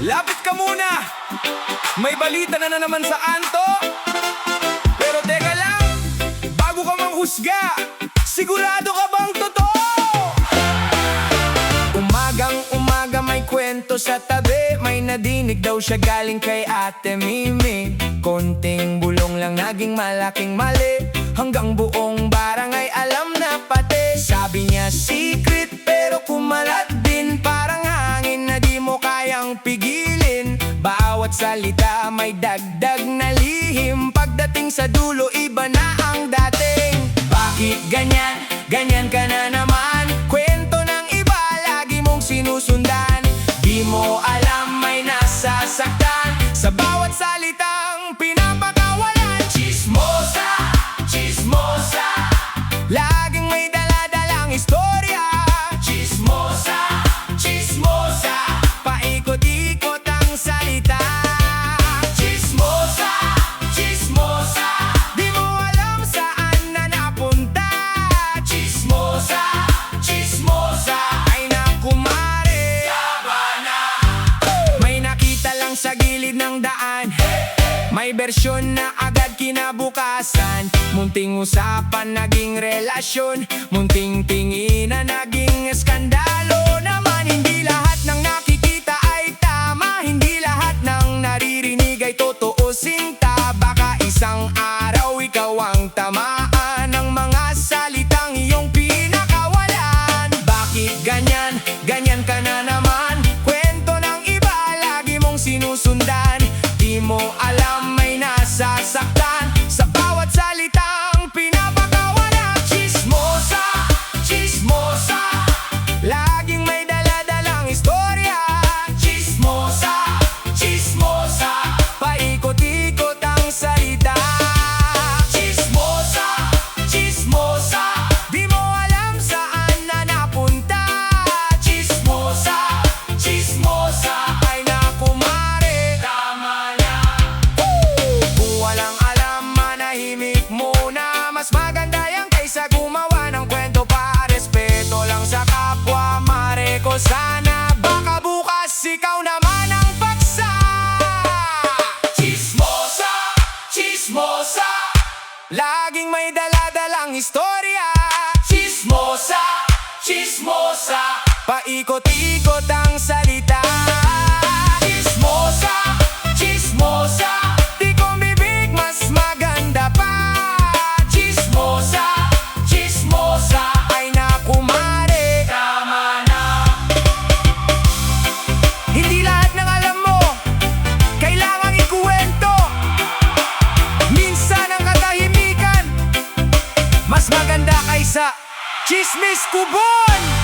Lapit ka muna! May balita na naman sa Anto. Pero teka lang, bago ka manghusga, sigurado ka bang totoo? Umagang-umaga may kwento sa tabi. May nadinig daw siya galing kay Ate Mimi. Konting bulong lang naging malaking mali, hanggang buong barangay alam na pati. Sabi niya secret pero kumalat din, parang hangin na di mo kayang pigilin. Bawat salita may dagdag na lihim, pagdating sa dulo iba na ang dating. Bakit ganyan? Ganyan ka na naman. Kwento ng iba lagi mong sinusundan. Di mo alam may nasasaktan sa bawat salitang pinapakawalan. Chismosa, chismosa, laging may dala-dalang istorya. Chismosa, chismosa, paikot-ikot ang salita. Chismosa, chismosa, di mo alam saan na napunta. Chismosa, chismosa, ay naku mare, tama na. May nakita lang sa gilid ng daan, may bersyon na agad kinabukasan. Munting usapan naging relasyon, munting tinginan naging eskandalo. Naman hindi lahat ng nakikita ay tama, hindi lahat ng naririnig ay totoo sinta. Baka isang araw ikaw ang tamaan ng mga salitang iyong pinakawalan. Bakit ganyan? Ganyan ka na naman. Kwento ng iba lagi mong sinusundan. Di mo alam may nasasaktan sa bawat salitang pinapakawalan. Chismosa, chismosa, laging may dala-dalang istorya. Chismosa, chismosa, paikot-ikot ang salita. Chismosa, chismosa, di mo alam saan na napunta. Chismosa, chismosa, ay naku mare, tama na. Kung walang alam, manahimik muna. Mas maganda yan kaysa gumawa ng kwento pa. Respeto lang sa kapwa, mare ko sana. Baka bukas ikaw naman ang paksa. Chismosa, chismosa, laging may dala-dalang istorya. Chismosa, chismosa, paikot-ikot ang salita. Chismosa, chismosa, di kong bibig mas maganda pa. Chismosa, chismosa, ay naku mare, tama na. Hindi lahat ng alam mo kailangang ikuwento. Minsan ang katahimikan mas maganda kaysa chismis kubon.